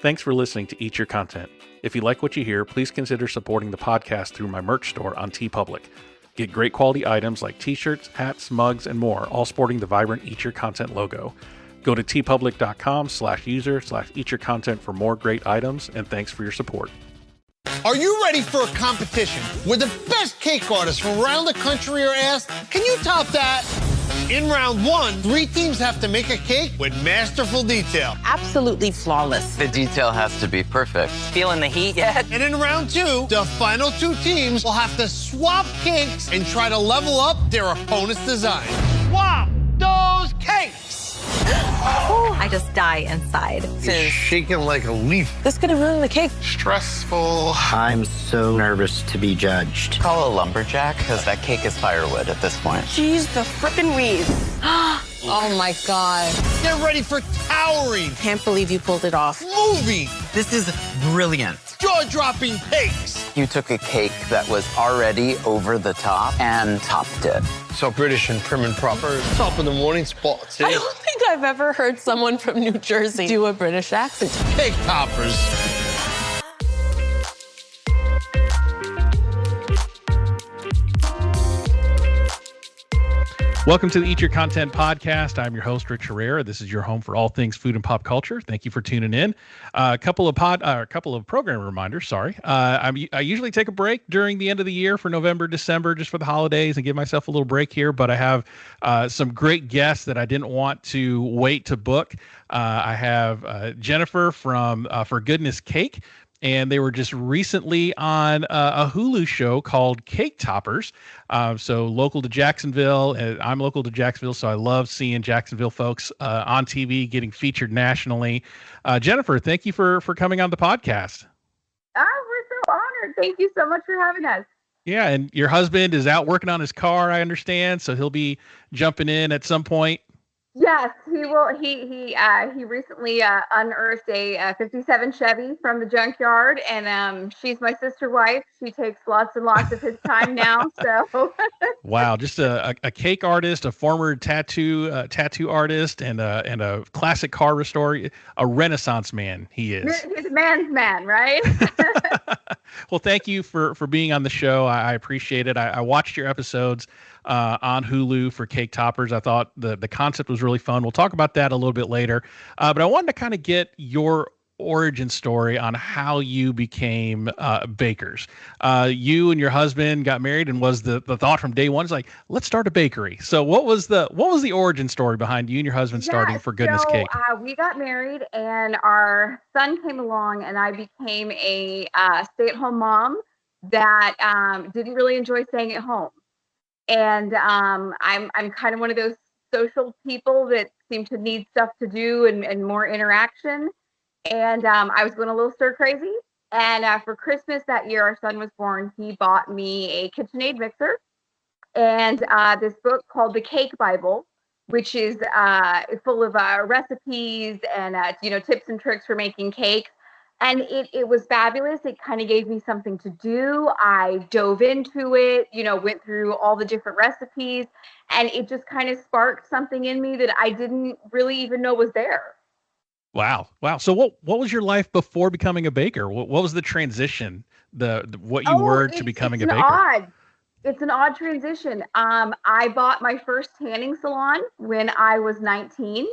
Thanks for listening to Eat Your Content. If you like what you hear, please consider supporting the podcast through my merch store on TeePublic. Get great quality items like t-shirts, hats, mugs, and more, all sporting the vibrant Eat Your Content logo. Go to teepublic.com/user/eatyourcontent for more great items, and thanks for your support. Are you ready for a competition where the best cake artists from around the country are asked, can you top that? In round one, 3 teams have to make a cake with masterful detail. Absolutely flawless. The detail has to be perfect. Feeling the heat yet? And in round 2, the final 2 teams will have to swap cakes and try to level up their opponent's design. Swap those cakes! I just die inside. You're shaking like a leaf. This could have ruined the cake. Stressful. I'm so nervous to be judged. Call a lumberjack, because that cake is firewood at this point. Jeez, the frickin' Reese. Oh my God. Get ready for towering, Can't believe you pulled it off. moving, This is brilliant. jaw-dropping cakes. You took a cake that was already over the top and topped it. So British and prim and proper. Top of the morning spot, see? I don't think I've ever heard someone from New Jersey do a British accent. Cake toppers. Welcome to the Eat Your Content podcast. I'm your host, Rich Herrera. This is your home for all things food and pop culture. Thank you for tuning in. A couple of program reminders. Sorry, I usually take a break during the end of the year for November, December, just for the holidays and give myself a little break here. But I have some great guests that I didn't want to wait to book. I have Jennifer from For Goodness Cake. And they were just recently on a Hulu show called Cake Toppers. So local to Jacksonville, I'm local to Jacksonville, so I love seeing Jacksonville folks on TV getting featured nationally. Jennifer, thank you for coming on the podcast. We're so honored. Thank you so much for having us. Yeah, and your husband is out working on his car, I understand, so he'll be jumping in at some point. Yes, he will. He recently unearthed a 57 Chevy from the junkyard, and she's my sister wife. She takes lots and lots of his time now. So wow, just a cake artist, a former tattoo artist, and a classic car restorer, a Renaissance man. He is. He's a man's man, right? Well, thank you for being on the show. I appreciate it. I watched your episodes on Hulu for Cake Toppers. I thought the concept was really fun. We'll talk about that a little bit later. But I wanted to kind of get your origin story on how you became bakers. You and your husband got married, and was the thought from day one is like, let's start a bakery. So what was the origin story behind you and your husband starting For Goodness Cake? We got married, and our son came along, and I became a stay-at-home mom that didn't really enjoy staying at home. And I'm kind of one of those social people that seem to need stuff to do and more interaction. And I was going a little stir crazy. And for Christmas that year, our son was born. He bought me a KitchenAid mixer and this book called The Cake Bible, which is full of recipes and tips and tricks for making cakes. And it was fabulous. It kind of gave me something to do. I dove into it, went through all the different recipes, and it just kind of sparked something in me that I didn't really even know was there. Wow. So what was your life before becoming a baker? What was the transition, what you were to becoming a baker? It's an odd transition. I bought my first tanning salon when I was 19.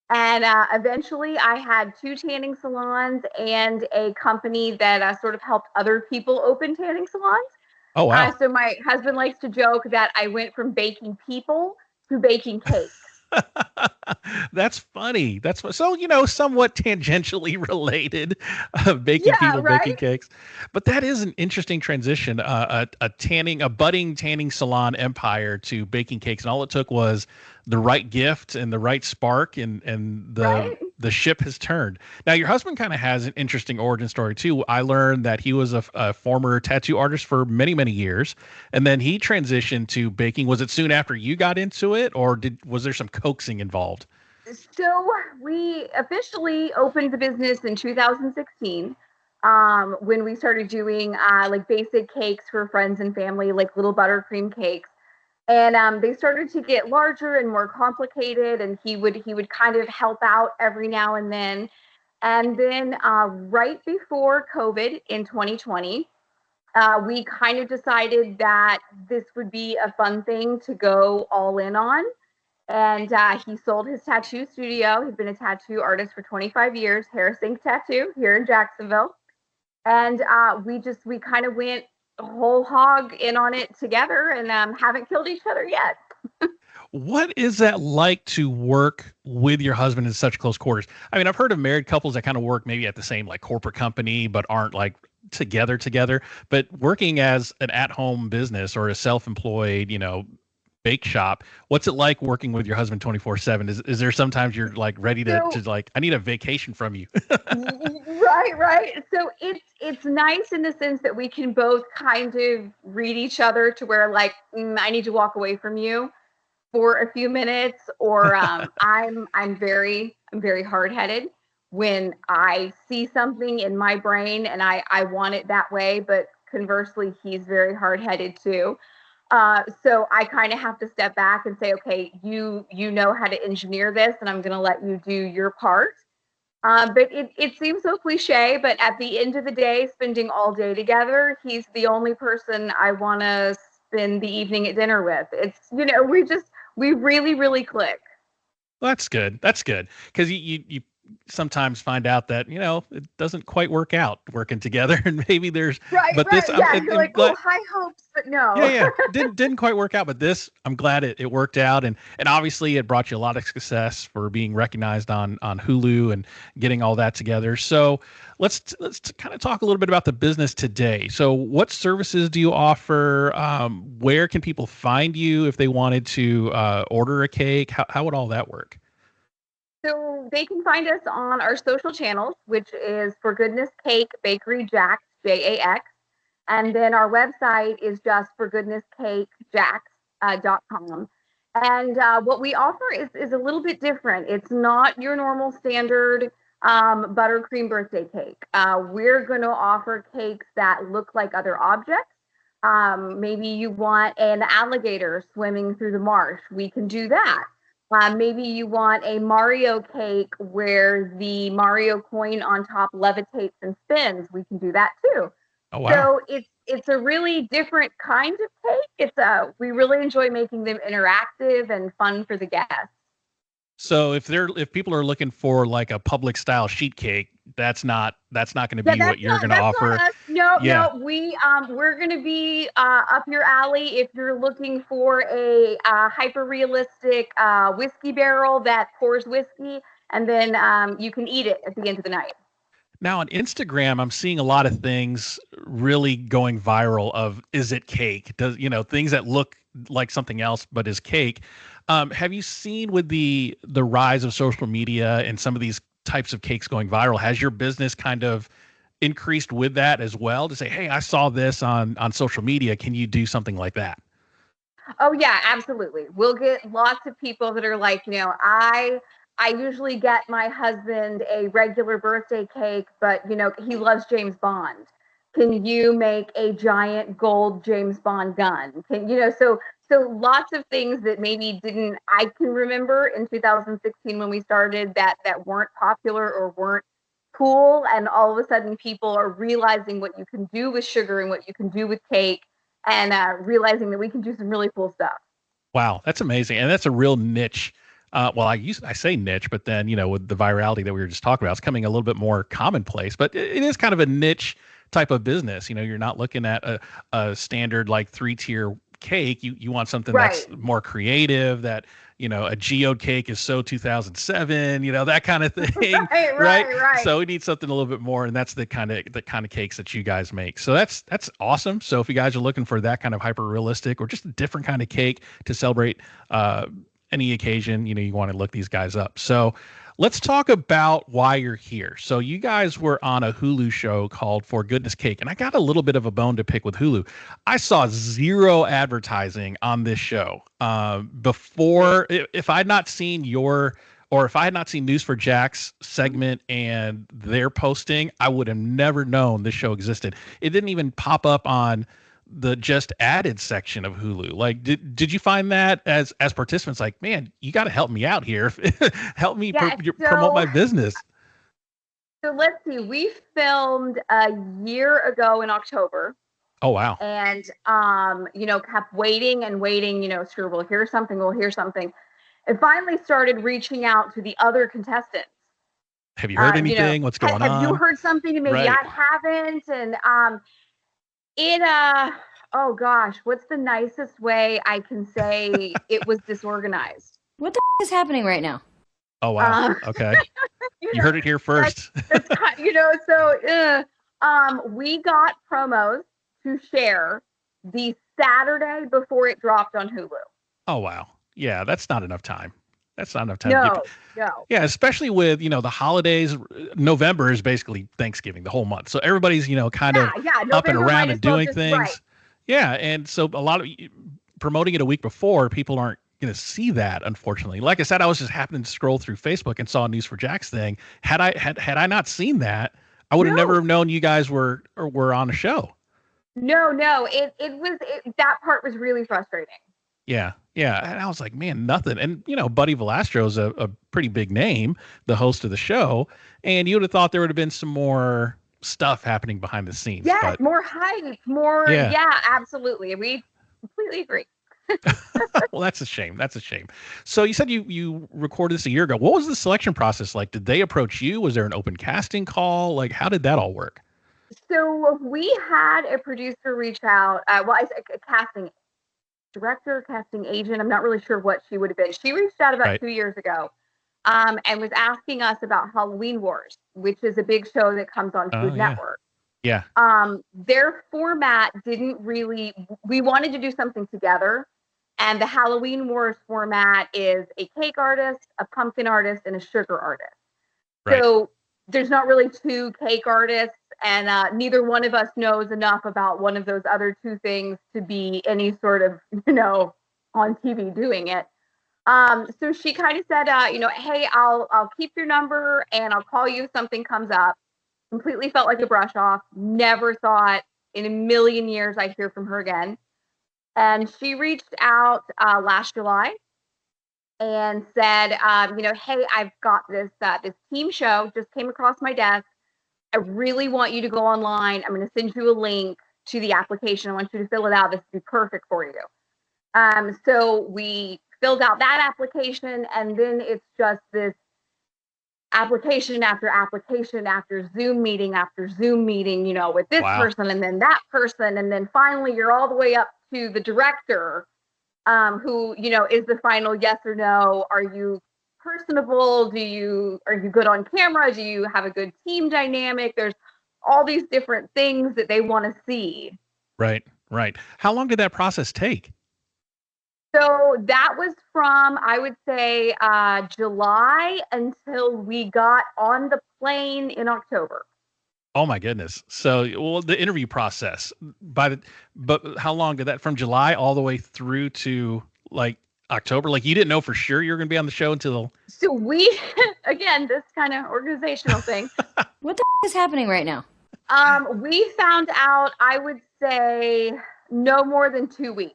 And eventually I had 2 tanning salons and a company that sort of helped other people open tanning salons. Oh, wow. So my husband likes to joke that I went from baking people to baking cakes. That's funny. That's so, somewhat tangentially related, baking people, right? Baking cakes. But that is an interesting transition, a budding tanning salon empire to baking cakes. And all it took was the right gift and the right spark, and the ship has turned. Now, your husband kind of has an interesting origin story too. I learned that he was a former tattoo artist for many, many years, and then he transitioned to baking. Was it soon after you got into it, or was there some coaxing involved? So we officially opened the business in 2016. When we started doing like basic cakes for friends and family, like little buttercream cakes. And they started to get larger and more complicated, and he would kind of help out every now and then. And then right before COVID in 2020, we kind of decided that this would be a fun thing to go all in on. And he sold his tattoo studio. He's been a tattoo artist for 25 years, Herrera Tattoo here in Jacksonville. And we kind of went whole hog in on it together, and haven't killed each other yet. What is that like to work with your husband in such close quarters? I mean, I've heard of married couples that kind of work maybe at the same like corporate company, but aren't like together. But working as an at-home business or a self-employed, bake shop, what's it like working with your husband 24/7? Is there sometimes you're like ready to like, I need a vacation from you? Right. So it's nice in the sense that we can both kind of read each other to where like, I need to walk away from you for a few minutes, or I'm very hard-headed when I see something in my brain and I want it that way, but conversely, he's very hard-headed too. So I kind of have to step back and say, okay, you know how to engineer this, and I'm going to let you do your part. But it seems so cliche, but at the end of the day, spending all day together, he's the only person I want to spend the evening at dinner with. It's, we really, really click. Well, that's good. That's good. Because you sometimes find out that, it doesn't quite work out working together, and maybe there's, but this, you're like, high hopes, but no. Yeah. Didn't quite work out, but this, I'm glad it worked out. And obviously it brought you a lot of success for being recognized on Hulu and getting all that together. So let's kind of talk a little bit about the business today. So what services do you offer? Where can people find you if they wanted to order a cake? How would all that work? So they can find us on our social channels, which is For Goodness Cake Bakery Jax, JAX. And then our website is just forgoodnesscakejax.com. And what we offer is a little bit different. It's not your normal standard buttercream birthday cake. We're going to offer cakes that look like other objects. Maybe you want an alligator swimming through the marsh. We can do that. Maybe you want a Mario cake where the Mario coin on top levitates and spins. We can do that too. Oh, wow. So it's a really different kind of cake. We really enjoy making them interactive and fun for the guests. So if people are looking for like a public style sheet cake, that's not going to be what you're going to offer. No, we're going to be up your alley if you're looking for a hyper realistic whiskey barrel that pours whiskey, and then you can eat it at the end of the night. Now on Instagram, I'm seeing a lot of things really going viral of, is it cake? Does, things that look like something else, but is cake. Have you seen with the rise of social media and some of these types of cakes going viral, has your business kind of increased with that as well to say, hey, I saw this on social media. Can you do something like that? Oh yeah, absolutely. We'll get lots of people that are like, I usually get my husband a regular birthday cake, but he loves James Bond. Can you make a giant gold James Bond gun? So lots of things that maybe I can remember in 2016 when we started that weren't popular or weren't cool. And all of a sudden people are realizing what you can do with sugar and what you can do with cake, and realizing that we can do some really cool stuff. Wow. That's amazing. And that's a real niche. Well, I say niche, but then, with the virality that we were just talking about, it's coming a little bit more commonplace, but it is kind of a niche type of business. You're not looking at a standard like 3-tier cake. You want something that's more creative, that a geode cake is so 2007, that kind of thing. right. So we need something a little bit more, and that's the kind of cakes that you guys make. So that's awesome. So if you guys are looking for that kind of hyper realistic or just a different kind of cake to celebrate any occasion, you want to look these guys up. So let's talk about why you're here. So you guys were on a Hulu show called For Goodness Cake, and I got a little bit of a bone to pick with Hulu. I saw zero advertising on this show before. If I had not seen if I had not seen News for Jack's segment and their posting, I would have never known this show existed. It didn't even pop up on the just added section of Hulu. Like, did you find that as participants, like, man, you got to help me out here. Help me promote my business. So let's see. We filmed a year ago in October. Oh, wow. And, kept waiting and waiting, sure, we'll hear something. And finally started reaching out to the other contestants. Have you heard anything? What's going on? Have you heard something? And maybe Right. I haven't. And oh gosh, what's the nicest way I can say it was disorganized? What the is happening right now? Oh, wow. Okay. You heard it here first. That's we got promos to share the Saturday before it dropped on Hulu. Oh, wow. Yeah, that's not enough time. That's not enough time. No. Yeah, especially with, the holidays. November is basically Thanksgiving, the whole month. So everybody's, kind of up and around and doing things. Right. Yeah, and so a lot of promoting it a week before, people aren't going to see that, unfortunately. Like I said, I was just happening to scroll through Facebook and saw a News for Jax thing. Had I not seen that, I would have never known you guys were on a show. No, that part was really frustrating. Yeah. And I was like, man, nothing. And, Buddy Velastro's a pretty big name, the host of the show. And you would have thought there would have been some more stuff happening behind the scenes. Yeah, but more hype, more. Yeah, absolutely. We completely agree. Well, that's a shame. So you said you recorded this a year ago. What was the selection process like? Did they approach you? Was there an open casting call? Like, how did that all work? So we had a producer reach out. A casting director, casting agent. I'm not really sure what she would have been. She reached out about 2 years ago, and was asking us about Halloween Wars, which is a big show that comes on Food Network. Yeah. Their format didn't really. We wanted to do something together, and the Halloween Wars format is a cake artist, a pumpkin artist, and a sugar artist. Right. So there's not really two cake artists, and neither one of us knows enough about one of those other two things to be any sort of, on TV doing it. So she kind of said, hey, I'll keep your number and I'll call you if something comes up. Completely felt like a brush off. Never thought in a million years I'd hear from her again. And she reached out last July and said, hey, I've got this team show just came across my desk. I really want you to go online. I'm going to send you a link to the application. I want you to fill it out. This would be perfect for you. So we filled out that application, and then it's just this application after application after Zoom meeting after Zoom meeting, with this person and then that person. And then finally you're all the way up to the director, who, is the final yes or no. Are you personable? Are you good on camera? Do you have a good team dynamic? There's all these different things that they want to see. Right. How long did that process take? So that was from, I would say, July until we got on the plane in October. Oh my goodness. So, the interview process, but how long did that, from July all the way through to like October? Like, you didn't know for sure you were going to be on the show until. So we, again, this kind of organizational thing. What the is happening right now? We found out, I would say, no more than 2 weeks.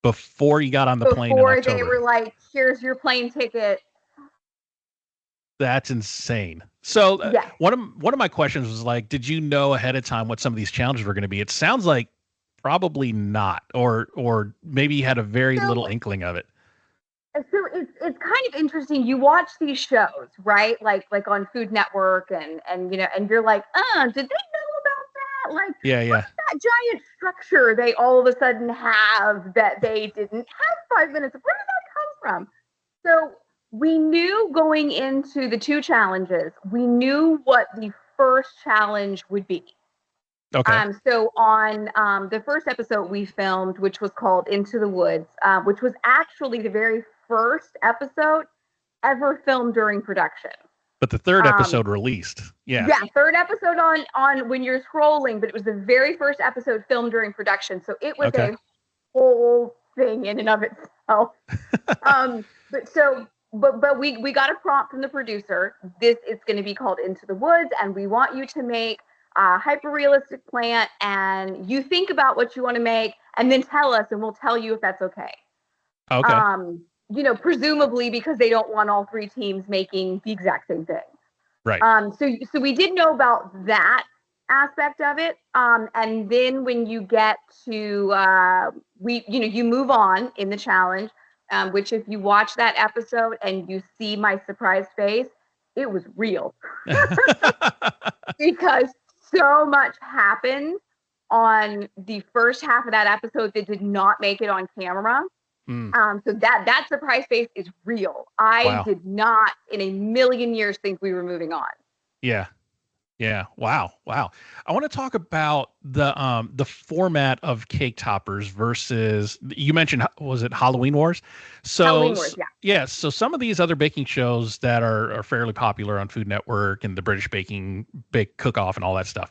Before you got on the plane in October. Before they were like, here's your plane ticket. That's insane. So one of my questions was like, did you know ahead of time what some of these challenges were going to be? It sounds like probably not, or maybe you had a very little inkling of it. So it's kind of interesting. You watch these shows, right? Like on Food Network, and you're like, did they know about that? Like, what's that giant structure they all of a sudden have that they didn't have 5 minutes? Where did that come from? So we knew going into the two challenges, we knew what the first challenge would be. Okay. So on the first episode we filmed, which was called Into the Woods, which was actually the very first episode ever filmed during production. But the third episode released. Yeah, third episode on when you're scrolling, but it was the very first episode filmed during production. So it was a whole thing in and of itself. But we got a prompt from the producer. This is going to be called Into the Woods, and we want you to make a hyper-realistic plant, and you think about what you want to make, and then tell us, and we'll tell you if that's okay. Okay. Presumably because they don't want all three teams making the exact same thing. Right. So we did know about that aspect of it. And then when you get to you move on in the challenge, which if you watch that episode and you see my surprised face, it was real because so much happened on the first half of that episode that did not make it on camera. So that surprise face is real. I did not in a million years think we were moving on. Yeah. Yeah. Wow. I want to talk about the format of cake toppers versus, you mentioned, was it Halloween Wars? So Halloween Wars, yeah. Yeah. So some of these other baking shows that are fairly popular on Food Network and the British Bake Cook Off and all that stuff.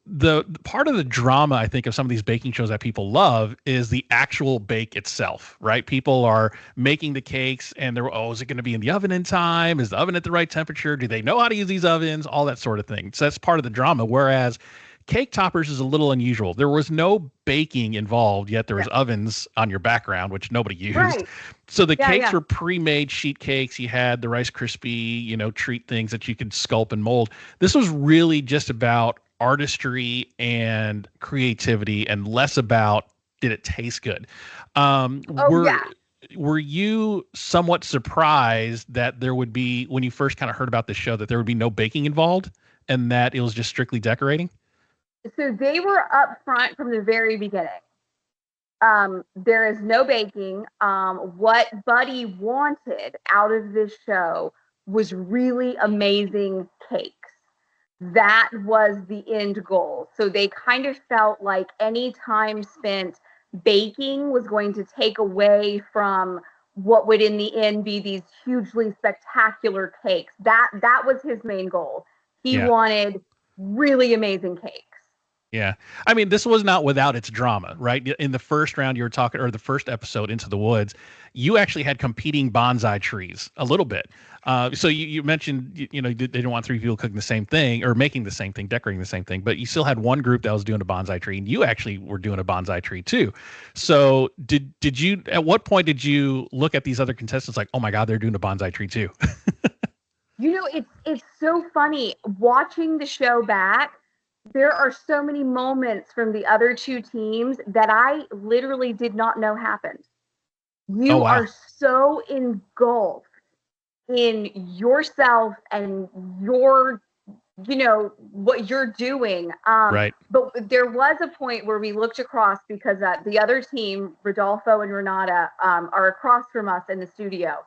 The part of the drama, I think, of some of these baking shows that people love is the actual bake itself, right? People are making the cakes and they're, is it going to be in the oven in time? Is the oven at the right temperature? Do they know how to use these ovens? All that sort of thing. So that's part of the drama. Whereas cake toppers is a little unusual. There was no baking involved, yet there was ovens on your background, which nobody used. Right. So the cakes were pre-made sheet cakes. You had the Rice Krispie, treat things that you could sculpt and mold. This was really just about artistry and creativity and less about did it taste good. Were you somewhat surprised that there would be, when you first kind of heard about the show, that there would be no baking involved and that it was just strictly decorating? So they were up front from the very beginning. There is no baking. What Buddy wanted out of this show was really amazing cakes. That was the end goal. So they kind of felt like any time spent baking was going to take away from what would in the end be these hugely spectacular cakes. That was his main goal. He wanted really amazing cakes. Yeah. I mean, this was not without its drama, right? In the first round you were talking, or the first episode, Into the Woods, you actually had competing bonsai trees a little bit. So you mentioned, they didn't want three people cooking the same thing or making the same thing, decorating the same thing, but you still had one group that was doing a bonsai tree, and you actually were doing a bonsai tree too. So did you, at what point did you look at these other contestants like, oh my God, they're doing a bonsai tree too? It's so funny watching the show back. There are so many moments from the other two teams that I literally did not know happened. You are so engulfed in yourself and your, what you're doing. Right. But there was a point where we looked across because the other team, Rodolfo and Renata, are across from us in the studio.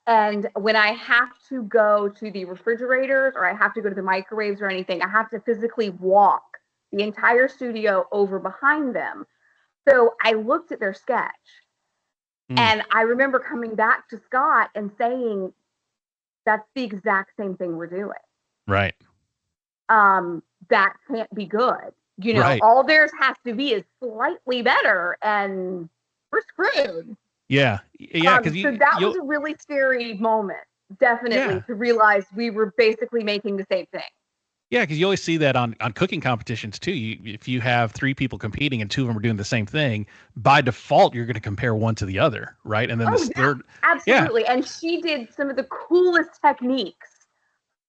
And when I have to go to the refrigerators or I have to go to the microwaves or anything, I have to physically walk the entire studio over behind them. So I looked at their sketch and I remember coming back to Scott and saying, that's the exact same thing we're doing. Right. That can't be good. All theirs has to be is slightly better and we're screwed. Yeah. Yeah. So that was a really scary moment, definitely, to realize we were basically making the same thing. Yeah, because you always see that on cooking competitions too. If you have three people competing and two of them are doing the same thing, by default, you're going to compare one to the other, right? And then the third. Absolutely. Yeah. And she did some of the coolest techniques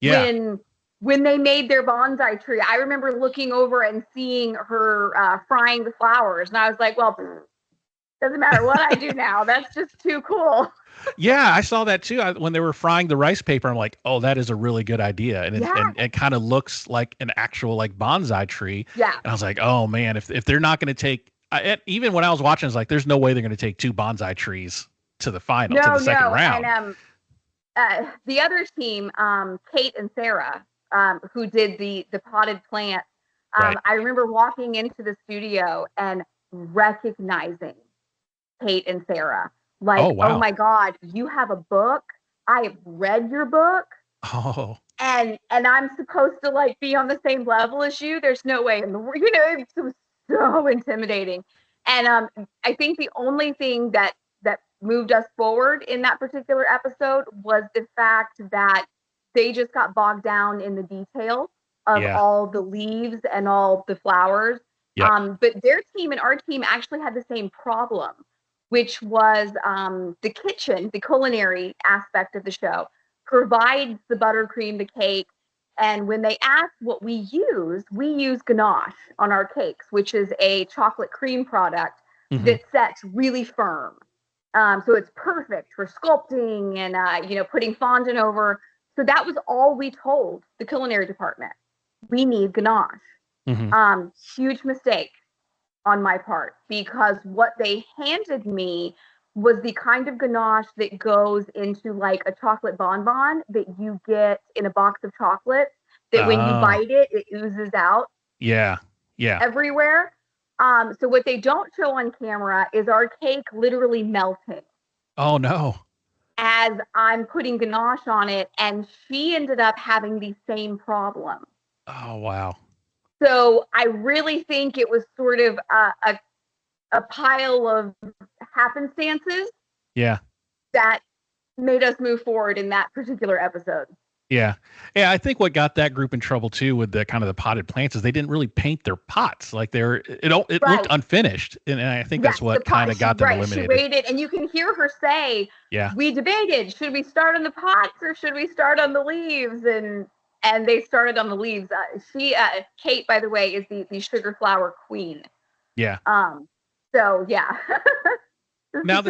when they made their bonsai tree. I remember looking over and seeing her frying the flowers. And I was like, well, doesn't matter what I do now. That's just too cool. Yeah, I saw that too. When they were frying the rice paper, I'm like, oh, that is a really good idea. And it kind of looks like an actual bonsai tree. Yeah. And I was like, oh man, if they're not going to take, even when I was watching, I was like, there's no way they're going to take two bonsai trees to the final, to the second round. And the other team, Kate and Sarah, who did the potted plant, I remember walking into the studio and recognizing Kate and Sarah. Like, oh my God, you have a book. I have read your book. Oh. And I'm supposed to be on the same level as you. There's no way in the world. It was so intimidating. And I think the only thing that moved us forward in that particular episode was the fact that they just got bogged down in the details of all the leaves and all the flowers. Yep. But their team and our team actually had the same problem, which was the kitchen, the culinary aspect of the show, provides the buttercream, the cake, And when they asked what we use ganache on our cakes, which is a chocolate cream product that sets really firm. So it's perfect for sculpting and, putting fondant over. So that was all we told the culinary department. We need ganache. Huge mistake on my part, because what they handed me was the kind of ganache that goes into like a chocolate bonbon that you get in a box of chocolates that when you bite it, it oozes out. Yeah. Everywhere. So what they don't show on camera is our cake literally melting. Oh no. As I'm putting ganache on it, and she ended up having the same problem. Oh wow. So I really think it was sort of a pile of happenstances. Yeah. That made us move forward in that particular episode. Yeah. I think what got that group in trouble too with the kind of the potted plants is they didn't really paint their pots. Like it looked unfinished, and I think that's what kind of got them eliminated. She waited, and you can hear her say, "Yeah, we debated, should we start on the pots or should we start on the leaves?" And they started on the leaves. Kate, by the way, is the sugar flower queen. Yeah. So yeah. Now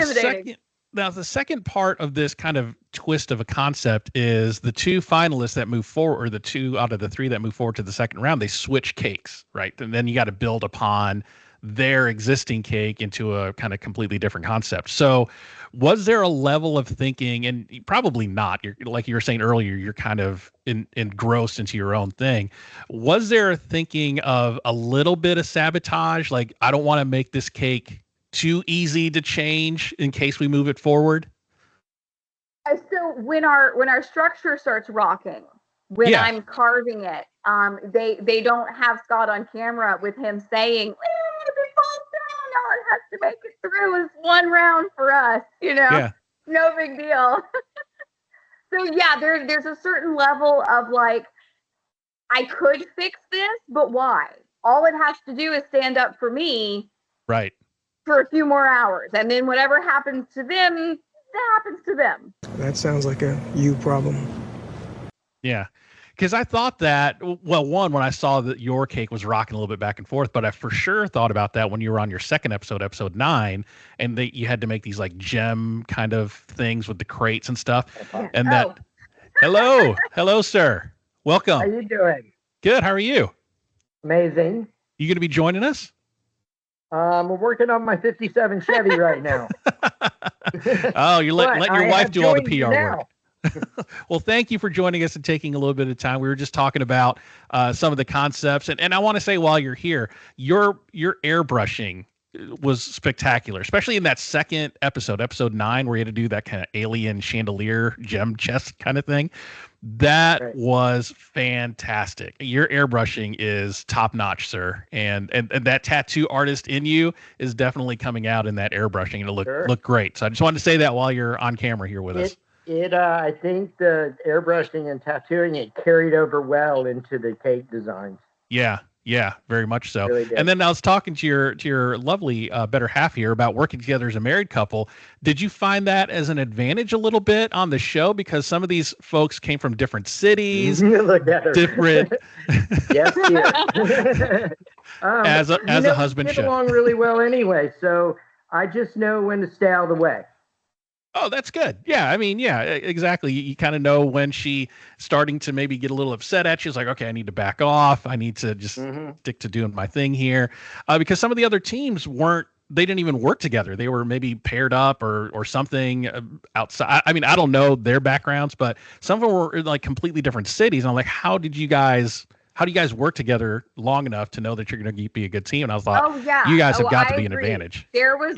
the second part of this kind of twist of a concept is the two finalists that move forward, or the two out of the three that move forward to the second round, they switch cakes, right? And then you got to build upon their existing cake into a kind of completely different concept. So was there a level of thinking, and probably not, like you were saying earlier, you're kind of engrossed into your own thing. Was there a thinking of a little bit of sabotage? Like, I don't want to make this cake too easy to change in case we move it forward? So when our structure starts rocking, when I'm carving it, they don't have Scott on camera with him saying, if it falls down, all it has to make it through is one round for us, no big deal. So yeah, there's a certain level of like, I could fix this, but why? All it has to do is stand up for me. Right. For a few more hours, and then whatever happens to them, that happens to them. That sounds like a you problem. Yeah, because I thought that, well, one, when I saw that your cake was rocking a little bit back and forth, but I for sure thought about that when you were on your second episode 9, and you had to make these like gem kind of things with the crates and stuff. And that, hello, sir, welcome. How you doing? Good. How are you? Amazing. You going to be joining us? We're working on my 57 Chevy right now. Oh, you're letting your wife do all the PR work. Well, thank you for joining us and taking a little bit of time. We were just talking about some of the concepts, and I want to say while you're here, your airbrushing was spectacular, especially in that second episode 9, where you had to do that kind of alien chandelier gem chest kind of thing. That was fantastic. Your airbrushing is top notch, sir. And that tattoo artist in you is definitely coming out in that airbrushing, and it looked great. So I just wanted to say that while you're on camera here with us. I think the airbrushing and tattooing, it carried over well into the cake designs. Yeah, very much so. Really and then I was talking to your lovely better half here about working together as a married couple. Did you find that as an advantage a little bit on the show, because some of these folks came from different cities, Look at her. different? Yes, dear. As a husband, we get along really well anyway, so I just know when to stay out of the way. Oh, that's good. Yeah, I mean, yeah, exactly. You kind of know when she starting to maybe get a little upset at you. It's like, okay, I need to back off. I need to just stick to doing my thing here. Because some of the other teams they didn't even work together. They were maybe paired up or something outside. I mean, I don't know their backgrounds, but some of them were in like completely different cities. And I'm like, how do you guys work together long enough to know that you're going to be a good team? And I was like, you guys have got to be an advantage. There was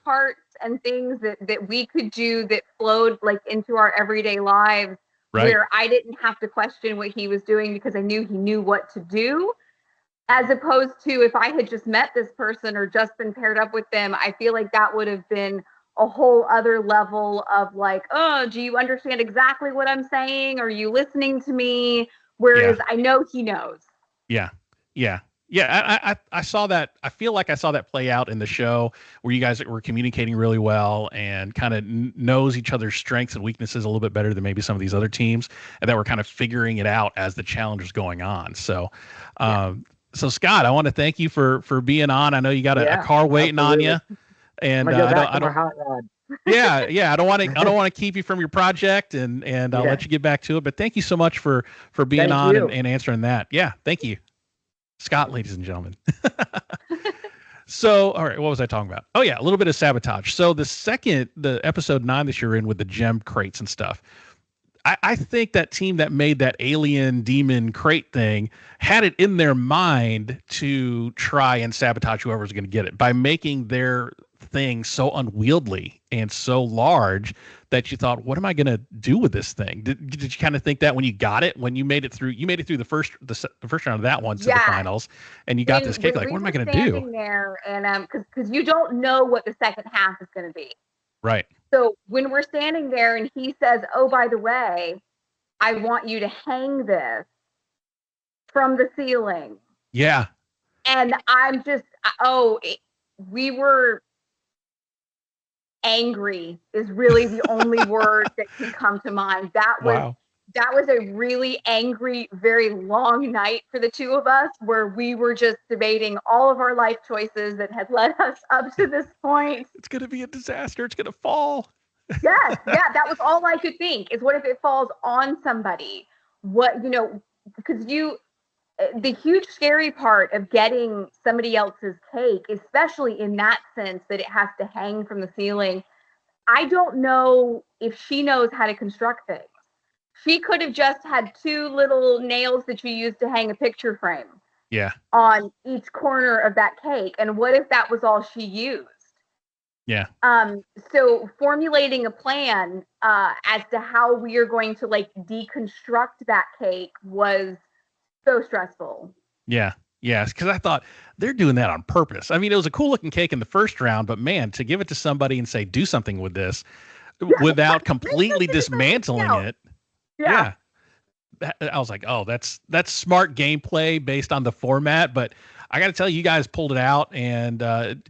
parts and things that we could do that flowed like into our everyday lives, where I didn't have to question what he was doing because I knew he knew what to do, as opposed to if I had just met this person or just been paired up with them. I feel like that would have been a whole other level of like, oh, do you understand exactly what I'm saying? Are you listening to me? Whereas I know he knows. Yeah. Yeah, I saw that. I feel like I saw that play out in the show where you guys were communicating really well and kind of knows each other's strengths and weaknesses a little bit better than maybe some of these other teams, and that we're kind of figuring it out as the challenge was going on. So, so Scott, I want to thank you for being on. I know you got a car waiting on you, and I don't. Yeah. I don't want to keep you from your project, and I'll let you get back to it. But thank you so much for being on and answering that. Yeah, thank you. Scott, ladies and gentlemen. So, all right, what was I talking about? Oh yeah, a little bit of sabotage. So the episode 9 that you're in with the gem crates and stuff, I think that team that made that alien demon crate thing had it in their mind to try and sabotage whoever's going to get it by making their thing so unwieldy and so large that you thought, what am I going to do with this thing? Did you kind of think that when you got it, when you made it through the first round of that one to the finals, and you got this cake, like, what am I going to do? There and because you don't know what the second half is going to be. Right. So when we're standing there and he says, "Oh, by the way, I want you to hang this from the ceiling." Yeah. And I'm just, we were angry is really the only word that can come to mind. That was a really angry, very long night for the two of us, where we were just debating all of our life choices that had led us up to this point. It's going to be a disaster. It's going to fall. Yes. Yeah. That was all I could think, is what if it falls on somebody? Because the huge scary part of getting somebody else's cake, especially in that sense that it has to hang from the ceiling, I don't know if she knows how to construct things. She could have just had 2 little nails that you use to hang a picture frame. Yeah. On each corner of that cake. And what if that was all she used? Yeah. So formulating a plan as to how we are going to deconstruct that cake was so stressful. Yeah. Yes. Because I thought they're doing that on purpose. I mean, it was a cool looking cake in the first round, but man, to give it to somebody and say, do something with this without completely dismantling it. Yeah. I was like, oh, that's smart gameplay based on the format. But I got to tell you, you guys pulled it out, and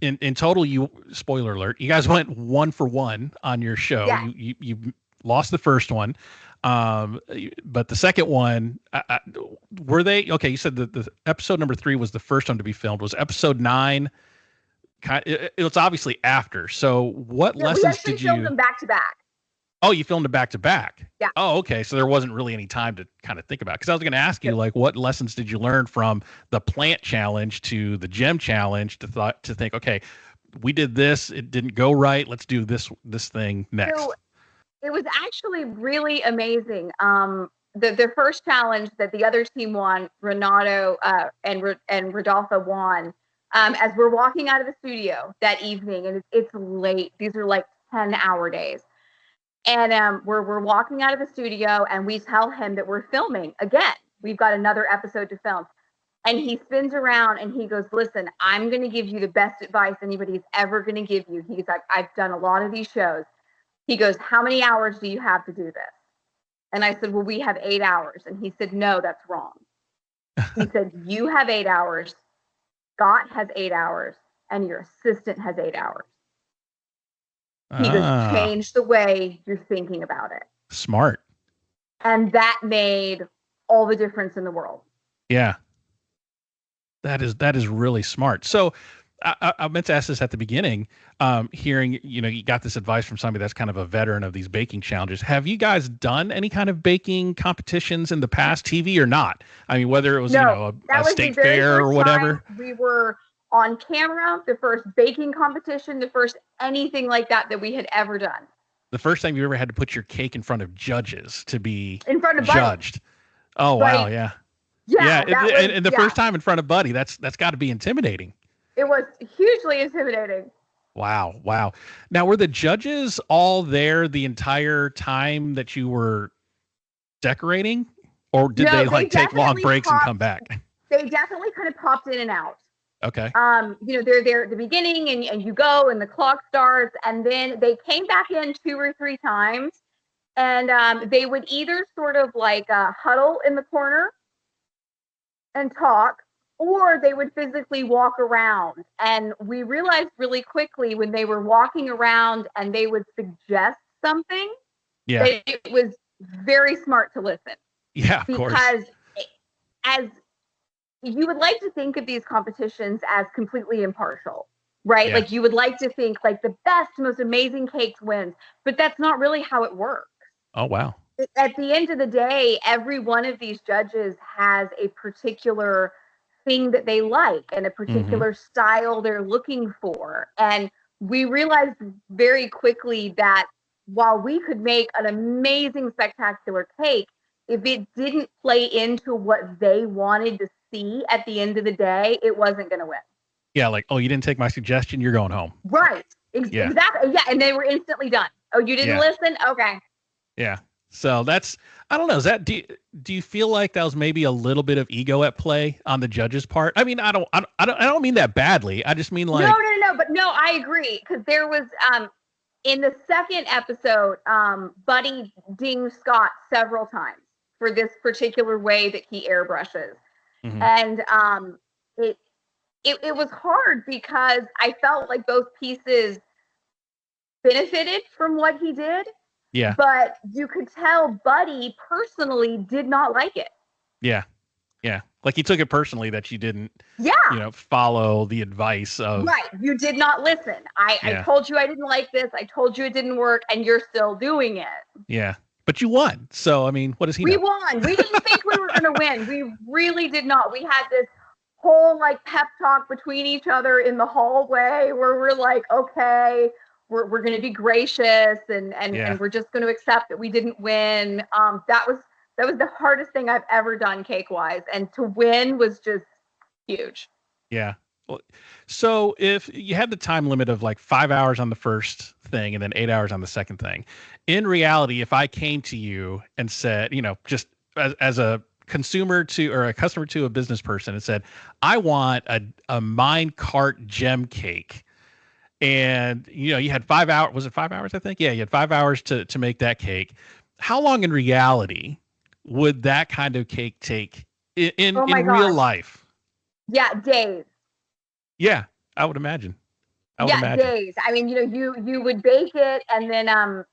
in total, spoiler alert, you guys went 1 for 1 on your show. Yeah. You lost the first one. But the second one, were they okay? You said that the episode number 3 was the first one to be filmed. Was episode 9? It was obviously after. So what lessons did you? We filmed them back to back. Oh, you filmed it back to back. Yeah. Oh, okay. So there wasn't really any time to kind of think about it. Because I was going to ask you, what lessons did you learn from the plant challenge to the gem challenge to think, okay, we did this, it didn't go right, let's do this thing next. So it was actually really amazing. The first challenge that the other team won, Renato and Rodolfo won. As we're walking out of the studio that evening, and it's late. These are 10-hour days. And we're walking out of the studio, and we tell him that we're filming again. We've got another episode to film. And he spins around and he goes, "Listen, I'm going to give you the best advice anybody's ever going to give you." He's like, "I've done a lot of these shows." He goes, "How many hours do you have to do this?" And I said, "Well, we have 8 hours." And he said, "No, that's wrong." He said, "You have 8 hours. Scott has 8 hours, and your assistant has 8 hours." He goes, "Change the way you're thinking about it." Smart. And that made all the difference in the world. Yeah. That is really smart. So I meant to ask this at the beginning, hearing, you got this advice from somebody that's kind of a veteran of these baking challenges. Have you guys done any kind of baking competitions in the past, TV or not? I mean, whether it was, a state fair or whatever. We were on camera, the first baking competition, the first anything like that we had ever done. The first time you ever had to put your cake in front of judges to be in front of judged. Buddy. Oh, wow. Yeah. Yeah. And the first time in front of Buddy, that's got to be intimidating. It was hugely intimidating. Wow. Now, were the judges all there the entire time that you were decorating, or did they take long breaks and come back? They definitely kind of popped in and out. Okay. They're there at the beginning, and you go, and the clock starts, and then they came back in 2 or 3 times, and they would either sort of huddle in the corner and talk, or they would physically walk around. And we realized really quickly when they were walking around and they would suggest something, that it was very smart to listen. Yeah, of course. Because as you would like to think of these competitions as completely impartial, right? Yeah. Like you would like to think like the best, most amazing cakes wins, but that's not really how it works. Oh, wow. At the end of the day, every one of these judges has a particular thing that they like and a particular style they're looking for. And we realized very quickly that while we could make an amazing, spectacular cake, if it didn't play into what they wanted to see at the end of the day, it wasn't going to win. Yeah, like, oh, you didn't take my suggestion, you're going home. Right. Exactly. Yeah, and they were instantly done. Oh, you didn't listen? Okay. Yeah. So that's, I don't know. Is that, do you feel like that was maybe a little bit of ego at play on the judge's part? I mean, I don't mean that badly. I just mean like, no, but no, I agree. Cause there was, in the second episode, Buddy dinged Scott several times for this particular way that he airbrushes. And, it was hard because I felt like both pieces benefited from what he did. Yeah. But you could tell Buddy personally did not like it. Yeah. Yeah. Like he took it personally that you didn't, follow the advice of. Right. You did not listen. I told you I didn't like this. I told you it didn't work and you're still doing it. Yeah. But you won. So, I mean, what does he know? We won. We didn't think we were going to win. We really did not. We had this whole like pep talk between each other in the hallway where we're like, okay, we're going to be gracious and we're just going to accept that we didn't win. That was the hardest thing I've ever done cake wise. And to win was just huge. Yeah. Well, so if you had the time limit of like 5 hours on the first thing and then 8 hours on the second thing, in reality, if I came to you and said, just as a consumer to, or a customer to a business person and said, I want a mine cart gem cake. And, you had 5 hours, was it 5 hours? I think. Yeah. You had 5 hours to make that cake. How long in reality would that kind of cake take in real life? Yeah. Days. Yeah. I would imagine. Days. I mean, you would bake it and then,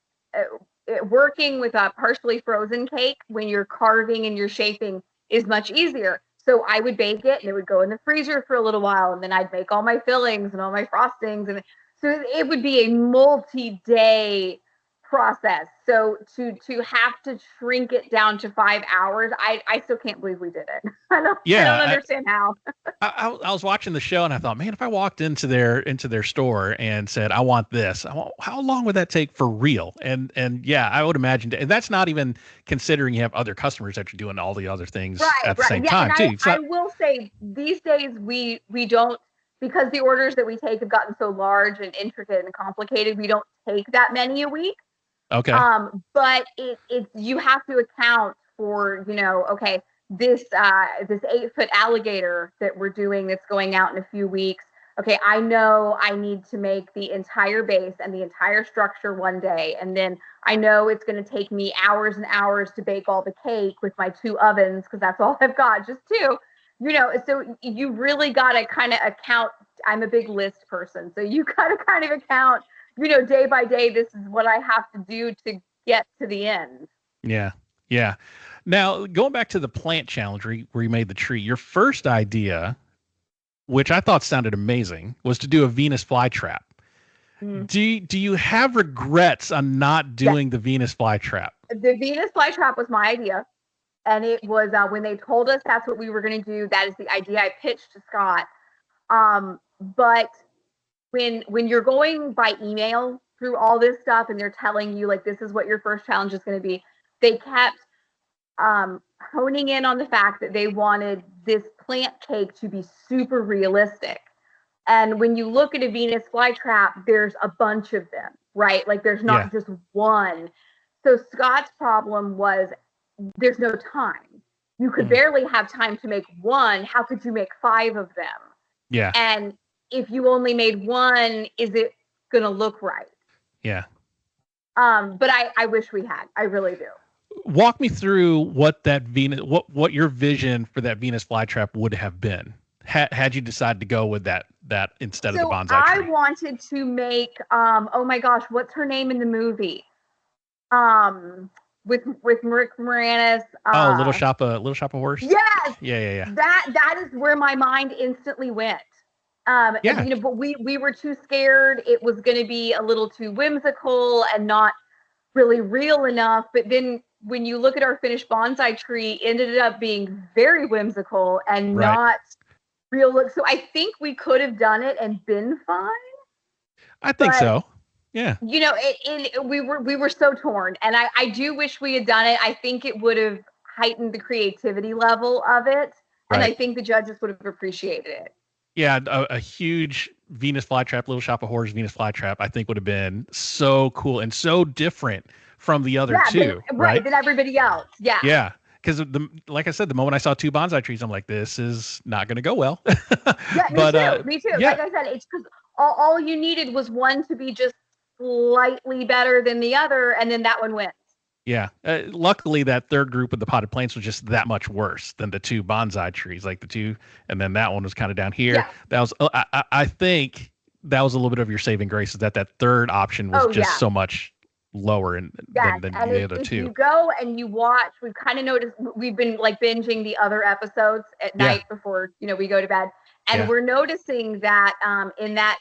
working with a partially frozen cake when you're carving and you're shaping is much easier. So I would bake it and it would go in the freezer for a little while and then I'd make all my fillings and all my frostings. And so it would be a multi-day process. So to have to shrink it down to 5 hours, I still can't believe we did it. I don't understand how. I was watching the show and I thought, man, if I walked into their store and said, I want this, how long would that take for real? And yeah, I would imagine, and that's not even considering you have other customers that are doing all the other things at the same time too. So I will say these days we don't, because the orders that we take have gotten so large and intricate and complicated, we don't take that many a week. Okay. But it's you have to account for, okay, this 8-foot alligator that we're doing that's going out in a few weeks. Okay, I know I need to make the entire base and the entire structure one day. And then I know it's going to take me hours and hours to bake all the cake with my 2 ovens, because that's all I've got, just 2. So you really got to kind of account. I'm a big list person. So you got to kind of account, day by day, this is what I have to do to get to the end. Yeah. Yeah. Now, going back to the plant challenge where you made the tree, your first idea, which I thought sounded amazing, was to do a Venus flytrap. Do you have regrets on not doing the Venus flytrap? The Venus flytrap was my idea. And it was when they told us that's what we were going to do, that is the idea I pitched to Scott. But when you're going by email through all this stuff and they're telling you like, this is what your first challenge is going to be, they kept honing in on the fact that they wanted this plant cake to be super realistic. And when you look at a Venus flytrap, there's a bunch of them, right? Like there's not just one. So Scott's problem was there's no time. You could barely have time to make one. How could you make 5 of them? Yeah. And if you only made one, is it going to look right? Yeah. But I wish we had. I really do. Walk me through what that Venus, what your vision for that Venus flytrap would have been. had you decided to go with that instead of the bonsai tree? I wanted to make oh my gosh, what's her name in the movie? With Rick Moranis. Little Shop of Horrors. Yes. Yeah. That is where my mind instantly went. Yeah. You know, but we were too scared. It was going to be a little too whimsical and not really real enough. But then when you look at our finished bonsai tree, it ended up being very whimsical and not real. So I think we could have done it and been fine. I think so. Yeah. You know, we were so torn, and I do wish we had done it. I think it would have heightened the creativity level of it, and I think the judges would have appreciated it. Yeah, a huge Venus flytrap, Little Shop of Horrors Venus flytrap, I think would have been so cool and so different from the other two, right? Than everybody else. Yeah. Yeah. Because like I said, the moment I saw 2 bonsai trees, I'm like, this is not going to go well. Yeah, me too. Yeah. Like I said, it's because all you needed was one to be just slightly better than the other, and then that one wins. Yeah. Luckily, that third group with the potted plants was just that much worse than the 2 bonsai trees, like the 2, and then that one was kind of down here. Yeah. That was, I think, that was a little bit of your saving grace, is that third option was so much lower than the other 2. If you go and you watch, we've kind of noticed, we've been like binging the other episodes at night before we go to bed, and we're noticing that in that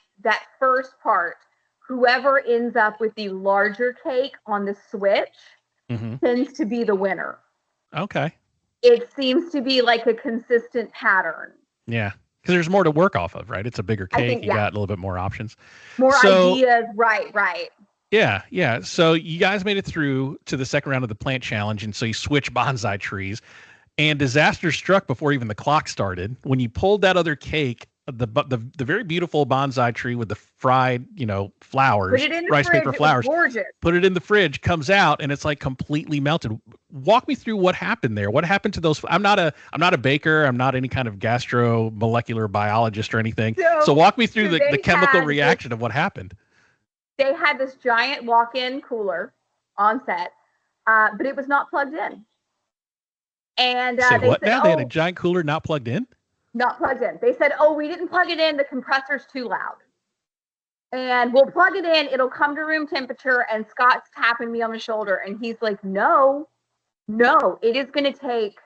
first part, whoever ends up with the larger cake on the switch tends to be the winner. Okay. It seems to be like a consistent pattern. Yeah. Because there's more to work off of, right? It's a bigger cake. You got a little bit more options. More ideas. Right. Yeah. So you guys made it through to the second round of the plant challenge. And so you switch bonsai trees. And disaster struck before even the clock started. When you pulled that other cake, the very beautiful bonsai tree with the fried, flowers, rice paper flowers, gorgeous. Put it in the fridge, comes out, and it's like completely melted. Walk me through what happened there. What happened to those? I'm not a baker. I'm not any kind of gastromolecular biologist or anything. So walk me through the chemical reaction of what happened. They had this giant walk-in cooler on set, but it was not plugged in. And what now? They had a giant cooler not plugged in? Not plugged in. They said, we didn't plug it in. The compressor's too loud. And we'll plug it in. It'll come to room temperature. And Scott's tapping me on the shoulder. And he's like, no, it is going to take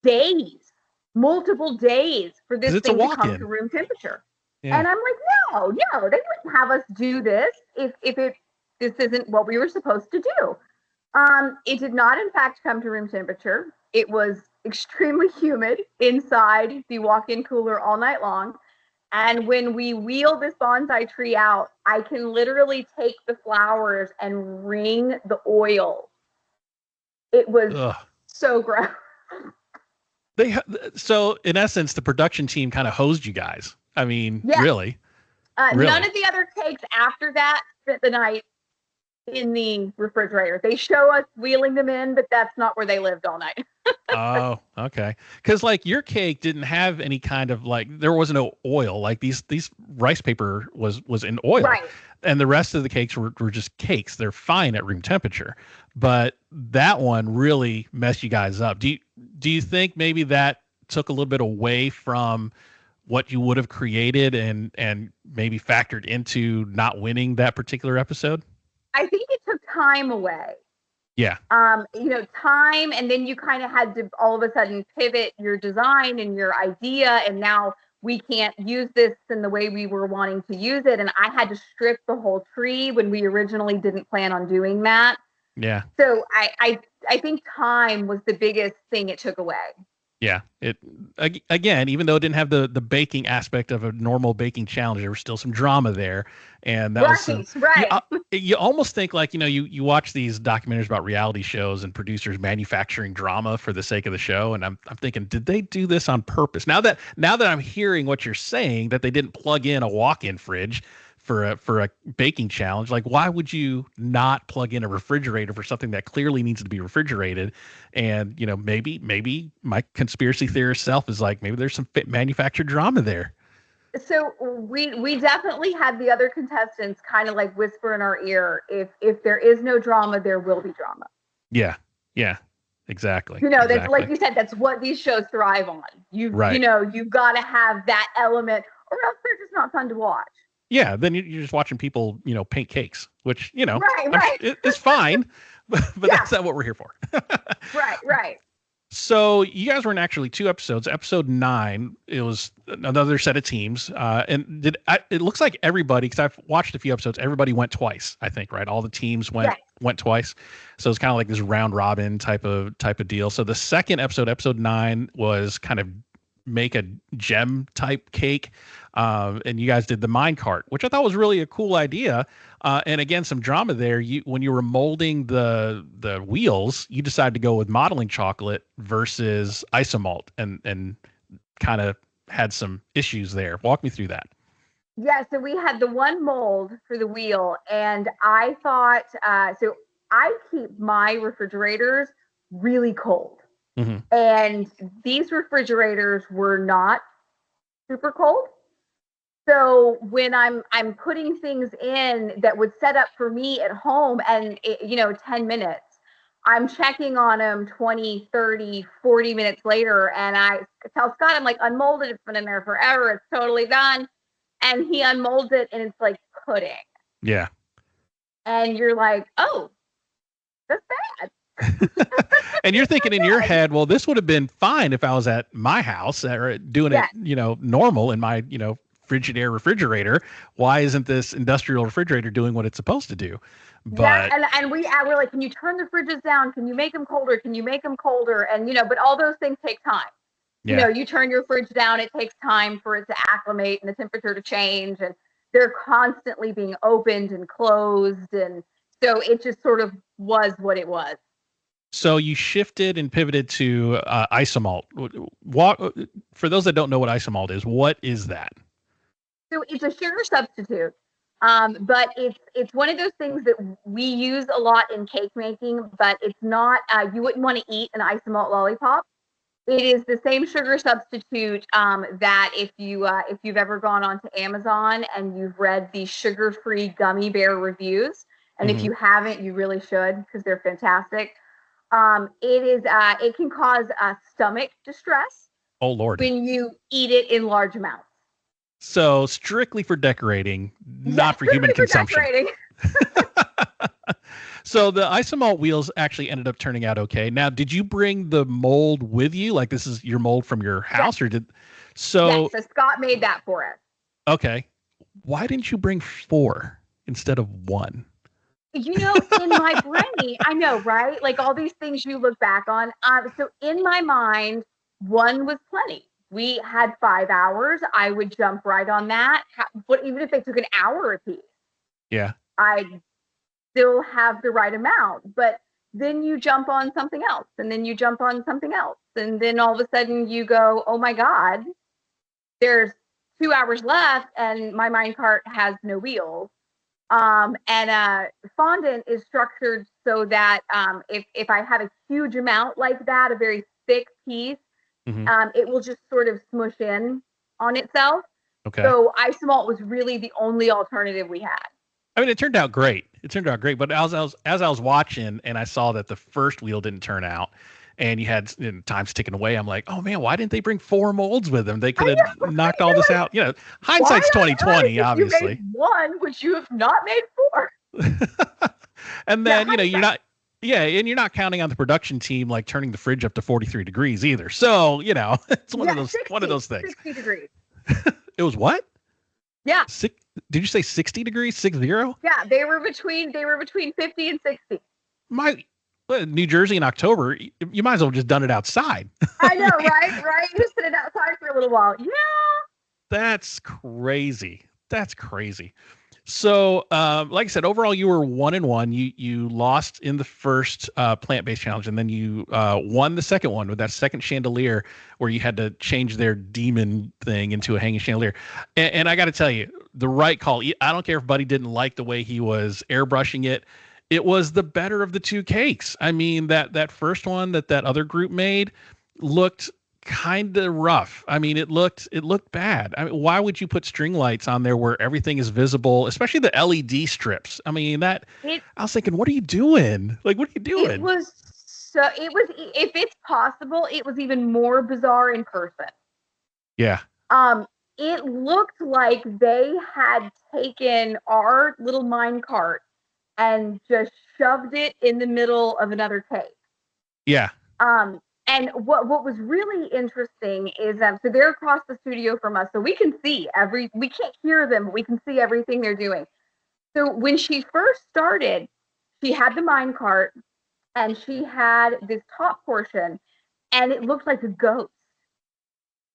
days, multiple days for this thing to come to room temperature. Yeah. And I'm like, no, they wouldn't have us do this if this isn't what we were supposed to do. It did not, in fact, come to room temperature. It was extremely humid inside the walk-in cooler all night long. And when we wheel this bonsai tree out, I can literally take the flowers and wring the oil. It was so gross. So in essence, the production team kind of hosed you guys. I mean, really? None of the other cakes after that spent the night in the refrigerator. They show us wheeling them in, but that's not where they lived all night. Oh, okay. Because like your cake didn't have any kind of there was no oil. Like these rice paper was in oil, right? And the rest of the cakes were just cakes. They're fine at room temperature, but that one really messed you guys up. Do you think maybe that took a little bit away from what you would have created and maybe factored into not winning that particular episode? I think it took time away. Yeah. Time, and then you kind of had to all of a sudden pivot your design and your idea, and now we can't use this in the way we were wanting to use it. And I had to strip the whole tree when we originally didn't plan on doing that. Yeah. So I think time was the biggest thing it took away. Yeah. It again, even though it didn't have the baking aspect of a normal baking challenge, there was still some drama there, and that was right. You almost think you watch these documentaries about reality shows and producers manufacturing drama for the sake of the show, and I'm thinking, did they do this on purpose? Now that I'm hearing what you're saying, that they didn't plug in a walk-in fridge for a baking challenge, like why would you not plug in a refrigerator for something that clearly needs to be refrigerated? And maybe my conspiracy theorist self is like, maybe there's some manufactured drama there. So we definitely had the other contestants kind of like whisper in our ear, if there is no drama, there will be drama. Yeah. Exactly. You know, that's exactly. like you said, that's what these shows thrive on. You Right. know, you've got to have that element, or else they're just not fun to watch. Yeah, then you're just watching people, paint cakes, which, Right. it's fine, but that's not what we're here for. Right. So you guys were in actually 2 episodes. Episode 9, it was another set of teams. And it looks like everybody, because I've watched a few episodes, everybody went twice, I think, right? All the teams went twice. So it's kind of like this round robin type of deal. So the second episode 9, was kind of make a gem type cake. And you guys did the mine cart, which I thought was really a cool idea. And again, some drama there. When you were molding the wheels, you decided to go with modeling chocolate versus isomalt, and kind of had some issues there. Walk me through that. Yeah, so we had the one mold for the wheel, and I thought, so I keep my refrigerators really cold. Mm-hmm. And these refrigerators were not super cold. So when I'm putting things in that would set up for me at home, and 10 minutes, I'm checking on them 20, 30, 40 minutes later, and I tell Scott, I'm like, unmolded, it's been in there forever, it's totally done. And he unmolds it, and it's like pudding. Yeah. And you're like, oh, that's bad. And you're thinking in your head, well, this would have been fine if I was at my house or doing it, normal in my, Frigidaire refrigerator. Why isn't this industrial refrigerator doing what it's supposed to do? But and we're like, can you turn the fridges down? Can you make them colder? Can you make them colder? And but all those things take time. Yeah. You turn your fridge down, it takes time for it to acclimate and the temperature to change, and they're constantly being opened and closed, and so it just sort of was what it was. So you shifted and pivoted to isomalt. For those that don't know what isomalt is, what is that? So it's a sugar substitute, but it's one of those things that we use a lot in cake making, but it's not, you wouldn't want to eat an isomalt lollipop. It is the same sugar substitute that if you've ever gone onto Amazon and you've read the sugar-free gummy bear reviews, and if you haven't, you really should, because they're fantastic. It can cause stomach distress. Oh, Lord. When you eat it in large amounts. So strictly for decorating, not for human consumption. So the isomalt wheels actually ended up turning out okay. Now, did you bring the mold with you? Like, this is your mold from your house, or so Scott made that for us. Okay. Why didn't you bring 4 instead of 1? In my brain, I know, right? Like all these things you look back on. So in my mind, 1 was plenty. We had 5 hours. I would jump right on that. But even if they took an hour apiece, yeah, I'd still have the right amount. But then you jump on something else, and then you jump on something else. And then all of a sudden you go, oh my God, there's 2 hours left and my minecart has no wheels. And fondant is structured so that if I have a huge amount like that, a very thick piece, it will just sort of smush in on itself. Okay. So isomalt was really the only alternative we had. I mean, it turned out great. But as I was watching and I saw that the first wheel didn't turn out, and you had time's ticking away, I'm like, oh man, why didn't they bring 4 molds with them? They could have knocked all this out. Hindsight's 2020, obviously. You made 1, which you have not made 4. And then you're not. Yeah, and you're not counting on the production team like turning the fridge up to 43 degrees either. So it's one of those things. 60 degrees. It was what? Yeah. Did you say 60 degrees? 60? Yeah, they were between 50 and 60. New Jersey in October, you might as well have just done it outside. I know, right? Just sit it outside for a little while. Yeah. That's crazy. So, like I said, overall, you were 1-1. You lost in the first plant-based challenge, and then you won the second one with that second chandelier where you had to change their demon thing into a hanging chandelier. And I got to tell you, the right call. I don't care if Buddy didn't like the way he was airbrushing it. It was the better of the 2 cakes. I mean, that first one that other group made looked kind of rough. I mean, it looked bad. I mean, why would you put string lights on there where everything is visible, especially the LED strips? I mean, I was thinking, what are you doing? Like, what are you doing? It was so it was, if it's possible, it was even more bizarre in person. Yeah. It looked like they had taken our little mine cart and just shoved it in the middle of another cake. Yeah. And what was really interesting is so they're across the studio from us, so we can see we can't hear them, but we can see everything they're doing. So when she first started, she had the mine cart and she had this top portion and it looked like a ghost.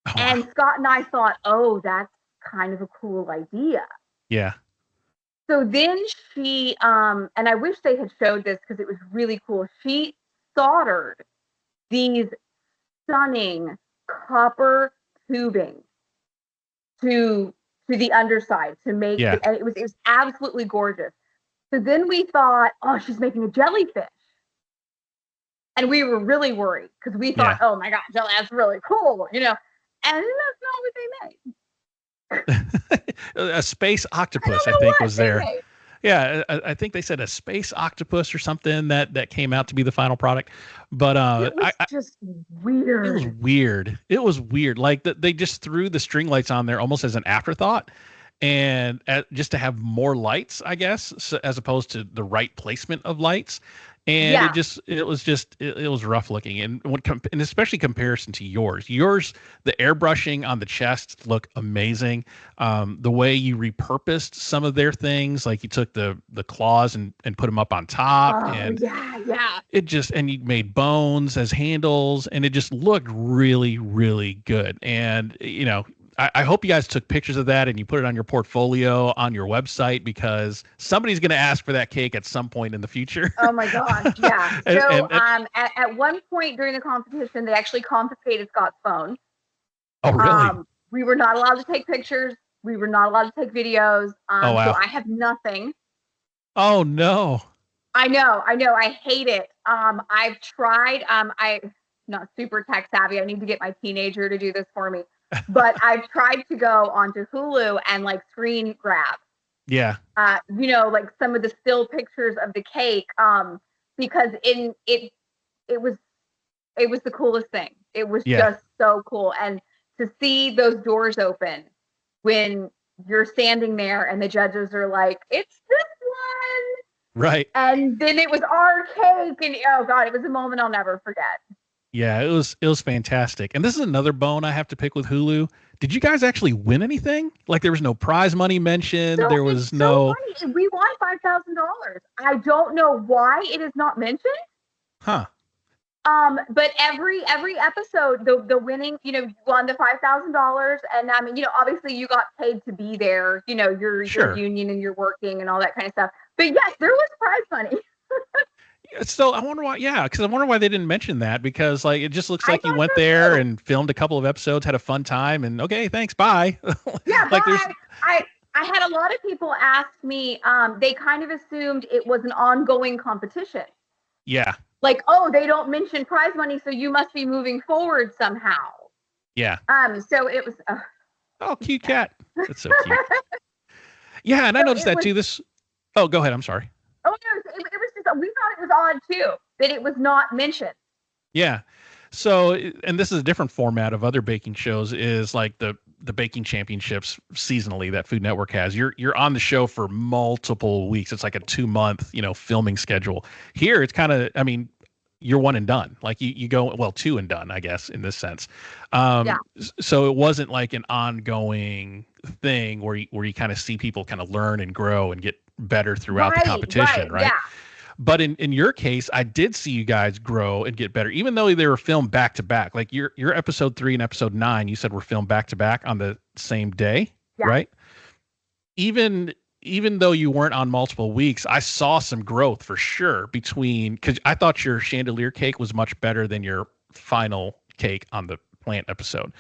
Oh, and wow. Scott and I thought, oh, that's kind of a cool idea. Yeah. So then she, and I wish they had showed this because it was really cool. She soldered these stunning copper tubing to the underside to make and it was absolutely gorgeous. So then we thought, oh, she's making a jellyfish. And we were really worried because we thought, oh my God, that's really cool, And that's not what they made. A space octopus, I think, was there. Yeah, I think they said a space octopus or something that came out to be the final product. But it was just weird. It was weird. It was weird. Like they just threw the string lights on there almost as an afterthought, and just to have more lights, I guess, so, as opposed to the right placement of lights. And it was rough looking, and and especially comparison to yours. The airbrushing on the chest look amazing. The way you repurposed some of their things, like you took the claws and put them up on top, and it just, and you made bones as handles, and it just looked really, really good. And I hope you guys took pictures of that and you put it on your portfolio on your website, because somebody's going to ask for that cake at some point in the future. Oh my gosh, yeah. So at one point during the competition, they actually confiscated Scott's phone. Oh, really? We were not allowed to take pictures. We were not allowed to take videos. Oh, wow. So I have nothing. Oh, no. I know. I hate it. I've tried. I'm not super tech savvy. I need to get my teenager to do this for me. But I've tried to go onto Hulu and like screen grab. Yeah. Like some of the still pictures of the cake. Because it was the coolest thing. It was just so cool. And to see those doors open when you're standing there and the judges are like, it's this one. Right. And then it was our cake. And oh God, it was a moment I'll never forget. Yeah, it was fantastic. And this is another bone I have to pick with Hulu. Did you guys actually win anything? Like there was no prize money mentioned. So there was no. So funny. We won $5,000. I don't know why it is not mentioned. Huh. But every episode, the winning, you won the $5,000, and I mean, obviously you got paid to be there. Your union and you're working and all that kind of stuff. But yes, there was prize money. So I wonder why, because I wonder why they didn't mention that, because like it just looks like you went there and filmed a couple of episodes, had a fun time, and okay, thanks, bye. Yeah, like bye. I had a lot of people ask me, they kind of assumed it was an ongoing competition. Yeah. Like, oh, they don't mention prize money, so you must be moving forward somehow. Yeah. So it was. Oh, cute cat. That's so cute. Yeah, and I noticed that too. Oh, go ahead. I'm sorry. Oh no, it was just, we thought it was odd too that it was not mentioned. Yeah. So, and this is a different format of other baking shows, is like the baking championships seasonally that Food Network has. You're on the show for multiple weeks. It's like a 2-month, filming schedule. Here, it's kind of, I mean, you're one and done. Like you go, well, 2 and done, I guess, in this sense. So it wasn't like an ongoing thing where you kind of see people kind of learn and grow and get better throughout the competition, right? Yeah. But in your case, I did see you guys grow and get better, even though they were filmed back to back. Like your episode 3 and episode 9, you said were filmed back to back on the same day, right? Even though you weren't on multiple weeks, I saw some growth for sure because I thought your chandelier cake was much better than your final cake on the plant episode.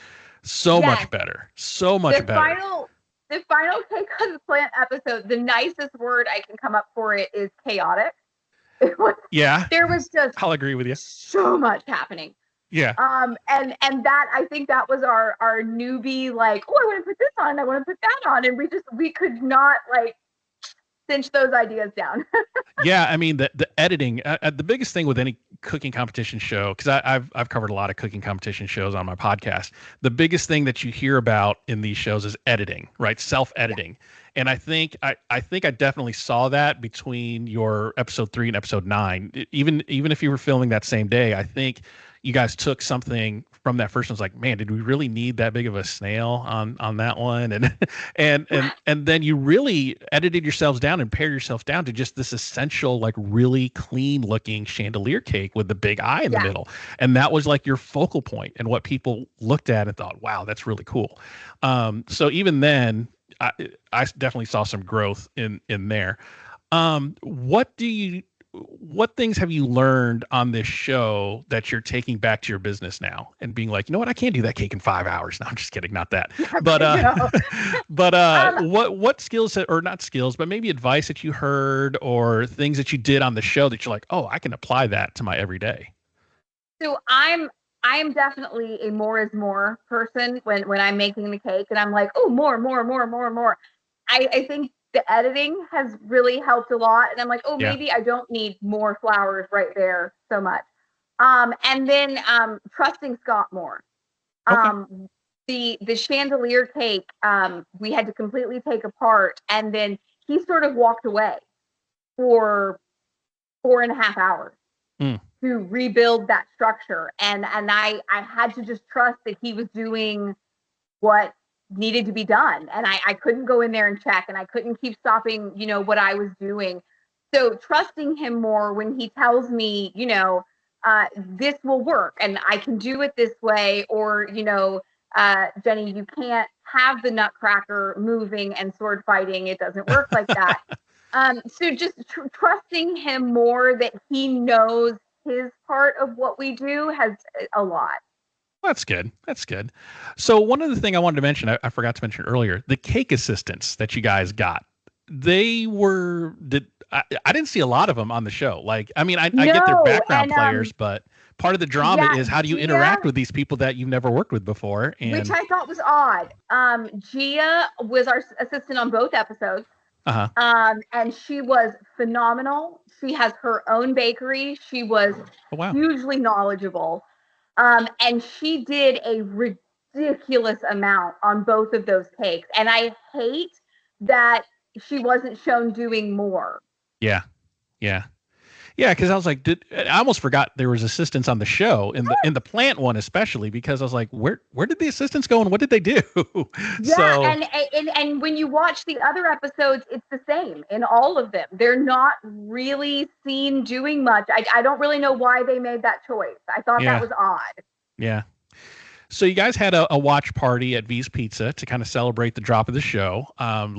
Much better. So much better. The final cake on the plant episode, the nicest word I can come up for it is chaotic. There was just, I'll agree with you, so much happening. Yeah. And that, I think that was our newbie, like, oh, I want to put this on, I want to put that on, and we could not, like, cinch those ideas down. Yeah, I mean the editing. The biggest thing with any cooking competition show, because I've covered a lot of cooking competition shows on my podcast. The biggest thing that you hear about in these shows is editing, right? Self-editing. Yeah. And I think I definitely saw that between your episode 3 and episode 9. Even if you were filming that same day, I think you guys took something from that first one. Was like, man, did we really need that big of a snail on that one? And then you really edited yourselves down and pared yourselves down to just this essential, like really clean looking chandelier cake with the big eye in the middle. And that was like your focal point and what people looked at and thought, wow, that's really cool. So even then, I definitely saw some growth in there. What things have you learned on this show that you're taking back to your business now and being like, you know what, I can't do that cake in 5 hours. No, I'm just kidding. Not that, but what skills or not skills, but maybe advice that you heard or things that you did on the show that you're like, oh, I can apply that to my everyday. So I'm definitely a more is more person when I'm making the cake, and I'm like, oh, more. I think the editing has really helped a lot, and I'm like, oh, maybe I don't need more flowers right there so much. And then trusting Scott more. The chandelier cake we had to completely take apart, and then he sort of walked away for 4.5 hours. To rebuild that structure. And I had to just trust that he was doing what needed to be done. And I couldn't go in there and check, and I couldn't keep stopping, what I was doing. So trusting him more when he tells me, this will work and I can do it this way, or, Jenny, you can't have the nutcracker moving and sword fighting. It doesn't work like that. So just trusting him more that he knows his part of what we do has a lot. That's good. So one other thing I wanted to mention, I forgot to mention earlier, the cake assistants that you guys got, I didn't see a lot of them on the show. Like, I mean, I get their background players, but part of the drama is how do you interact with these people that you've never worked with before? Which I thought was odd. Gia was our assistant on both episodes. And she was phenomenal. She has her own bakery. She was hugely knowledgeable. And she did a ridiculous amount on both of those cakes. And I hate that she wasn't shown doing more. Yeah. Because I was like, I almost forgot there was assistants on the show in the plant one, especially because I was like, where did the assistants go and what did they do? And when you watch the other episodes, it's the same in all of them. They're not really seen doing much. I don't really know why they made that choice. I thought that was odd. Yeah. So you guys had a watch party at V's Pizza to kind of celebrate the drop of the show. I'm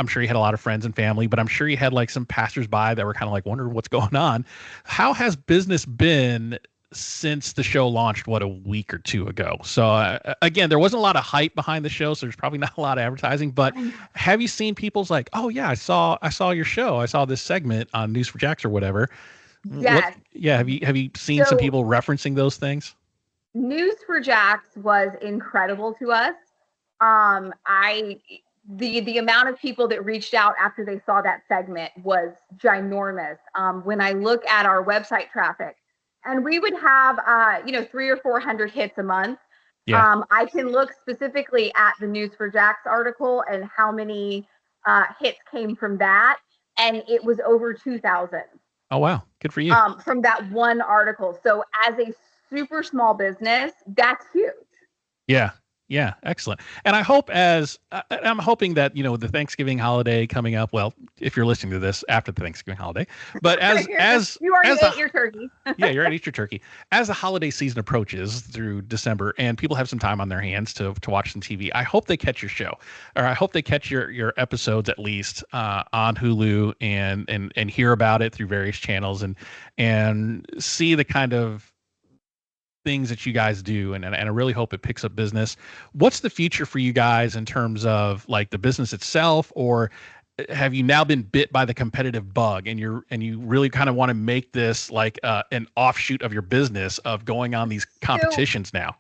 sure you had a lot of friends and family, but I'm sure you had like some passersby that were kind of like wondering what's going on. How has business been since the show launched, a week or two ago? So again, there wasn't a lot of hype behind the show, so there's probably not a lot of advertising, but have you seen people's like, oh yeah, I saw your show. I saw this segment on News for Jacks or whatever. Yes. Have you seen some people referencing those things? News for Jacks was incredible to us. The amount of people that reached out after they saw that segment was ginormous. When I look at our website traffic, and we would have 300 or 400 hits a month. I can look specifically at the News for Jacks article and how many hits came from that, and it was over 2,000. Oh wow, good for you. From that one article. So as a super small business, that's huge. Yeah, excellent. And I hope I'm hoping that, the Thanksgiving holiday coming up, well, if you're listening to this after the Thanksgiving holiday, but as you already ate your turkey. Yeah, you already ate your turkey. As the holiday season approaches through December and people have some time on their hands to watch some TV, I hope they catch your show, or I hope they catch your episodes at least on Hulu and hear about it through various channels and see the kind of things that you guys do, and I really hope it picks up business. What's the future for you guys in terms of like the business itself, or have you now been bit by the competitive bug and you really kind of want to make this like an offshoot of your business of going on these competitions now?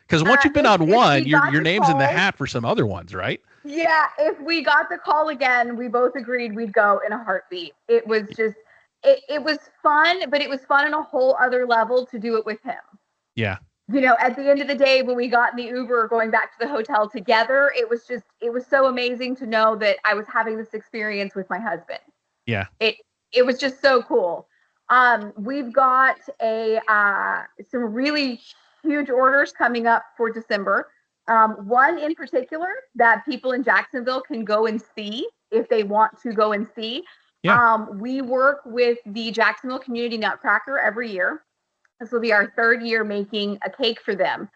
Because once you've been on if one, we your got the name's in the call- hat for some other ones, right? Yeah, if we got the call again, we both agreed we'd go in a heartbeat. It was just, it was fun, but it was fun on a whole other level to do it with him. Yeah. You know, at the end of the day, when we got in the Uber going back to the hotel together, it was so amazing to know that I was having this experience with my husband. Yeah. It was just so cool. We've got some really huge orders coming up for December. One in particular that people in Jacksonville can go and see if they want to go and see. Yeah. We work with the Jacksonville Community Nutcracker every year. This will be our third year making a cake for them.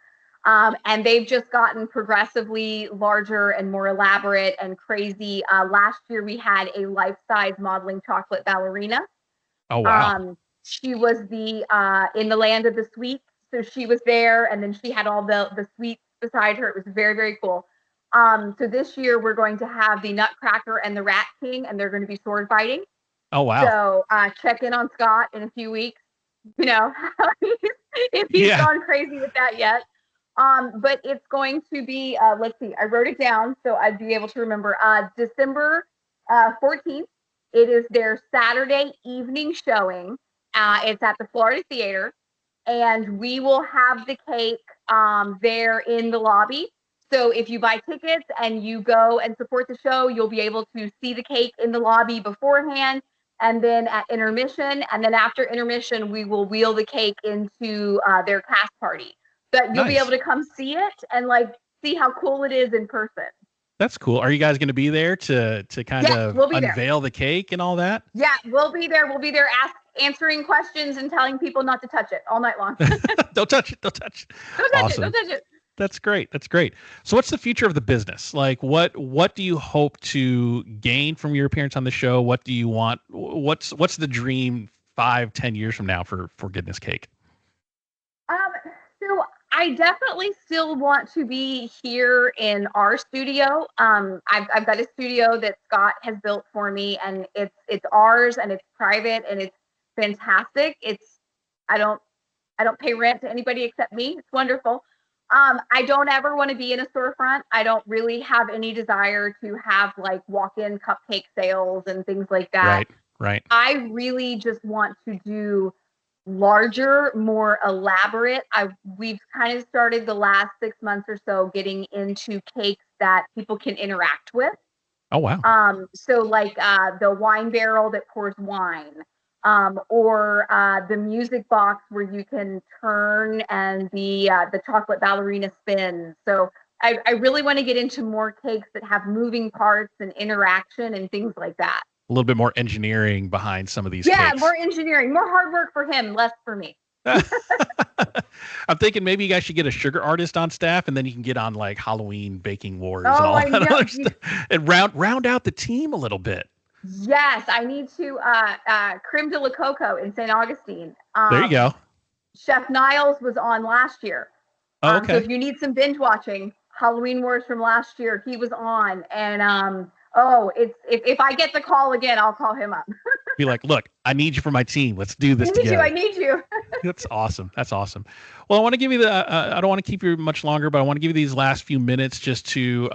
And they've just gotten progressively larger and more elaborate and crazy. Last year, we had a life-size modeling chocolate ballerina. Oh, wow. She was in the land of the sweets. So she was there, and then she had all the sweets beside her. It was very, very cool. So this year, we're going to have the Nutcracker and the Rat King, and they're going to be sword fighting. Oh, wow. So check in on Scott in a few weeks. You know, if he's gone crazy with that yet. But it's going to be, let's see, I wrote it down so I'd be able to remember. December 14th, it is their Saturday evening showing. It's at the Florida Theater, and we will have the cake there in the lobby. So if you buy tickets and you go and support the show, you'll be able to see the cake in the lobby beforehand. And then at intermission, and then after intermission, we will wheel the cake into their cast party. But you'll be able to come see it and like see how cool it is in person. That's cool. Are you guys going to be there to kind of unveil the cake and all that? Yeah, we'll be there. We'll be there answering questions and telling people not to touch it all night long. Don't touch it. Don't touch it. Awesome. Don't touch it. That's great. That's great. So what's the future of the business? Like what do you hope to gain from your appearance on the show? What do you want? What's the dream 5-10 years from now for Goodness Cake? So I definitely still want to be here in our studio. I've got a studio that Scott has built for me, and it's ours, and it's private, and it's fantastic. I don't pay rent to anybody except me. It's wonderful. I don't ever want to be in a storefront. I don't really have any desire to have like walk-in cupcake sales and things like that. Right. I really just want to do larger, more elaborate. We've kind of started the last 6 months or so getting into cakes that people can interact with. Oh, wow. So like the wine barrel that pours wine. Or the music box where you can turn and the chocolate ballerina spins. So I really want to get into more cakes that have moving parts and interaction and things like that. A little bit more engineering behind some of these cakes. Yeah, more engineering, more hard work for him, less for me. I'm thinking maybe you guys should get a sugar artist on staff, and then you can get on like Halloween baking wars and all that other stuff, and round out the team a little bit. Yes, I need to Creme de la Coco in St. Augustine. There you go. Chef Niles was on last year. Oh, okay. So if you need some binge watching, Halloween Wars from last year, he was on. And if I get the call again, I'll call him up. Be like, look, I need you for my team. Let's do this together. I need you. That's awesome. That's awesome. Well, I want to give you I don't want to keep you much longer, but I want to give you these last few minutes just to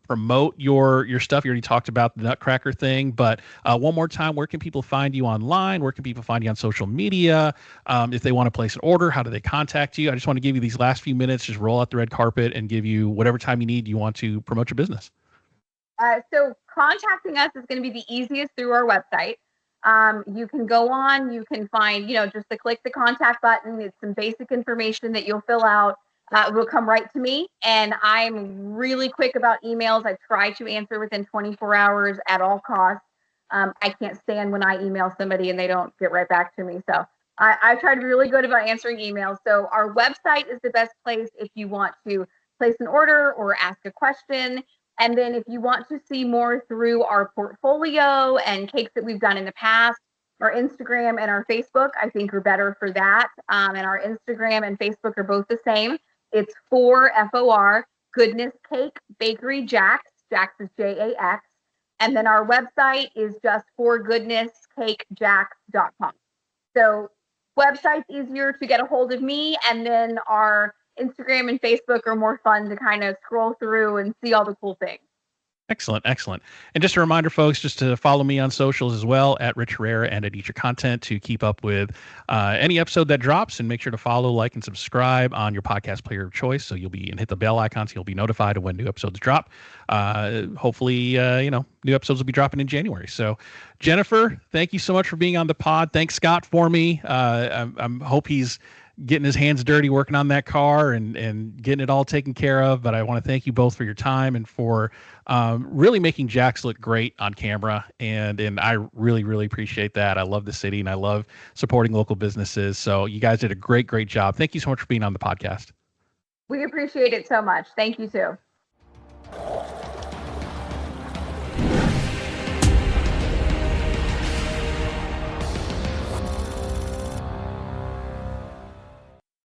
promote your stuff. You already talked about the Nutcracker thing, but one more time, where can people find you online? Where can people find you on social media? If they want to place an order, how do they contact you? I just want to give you these last few minutes, just roll out the red carpet and give you whatever time you want to promote your business. So contacting us is going to be the easiest through our website. You can go on, you can find, just click the contact button. It's some basic information that you'll fill out. It will come right to me. And I'm really quick about emails. I try to answer within 24 hours at all costs. I can't stand when I email somebody and they don't get right back to me. So I try to be really good about answering emails. So our website is the best place if you want to place an order or ask a question. And then if you want to see more through our portfolio and cakes that we've done in the past, our Instagram and our Facebook, I think are better for that. And our Instagram and Facebook are both the same. It's for FOR, Goodness Cake Bakery Jax. Jax is JAX. And then our website is just forgoodnesscakejax.com. So website's easier to get a hold of me. And then our Instagram and Facebook are more fun to kind of scroll through and see all the cool things. Excellent, excellent. And just a reminder, folks, just to follow me on socials as well, at Rich Herrera and at Eat Your Content, to keep up with any episode that drops, and make sure to follow, like, and subscribe on your podcast player of choice. So and hit the bell icon so you'll be notified of when new episodes drop. Hopefully, new episodes will be dropping in January. So, Jennifer, thank you so much for being on the pod. Thanks, Scott, for me. I hope he's getting his hands dirty working on that car and getting it all taken care of. But I want to thank you both for your time and for really making Jax look great on camera. And I really, really appreciate that. I love the city and I love supporting local businesses. So you guys did a great, great job. Thank you so much for being on the podcast. We appreciate it so much. Thank you too.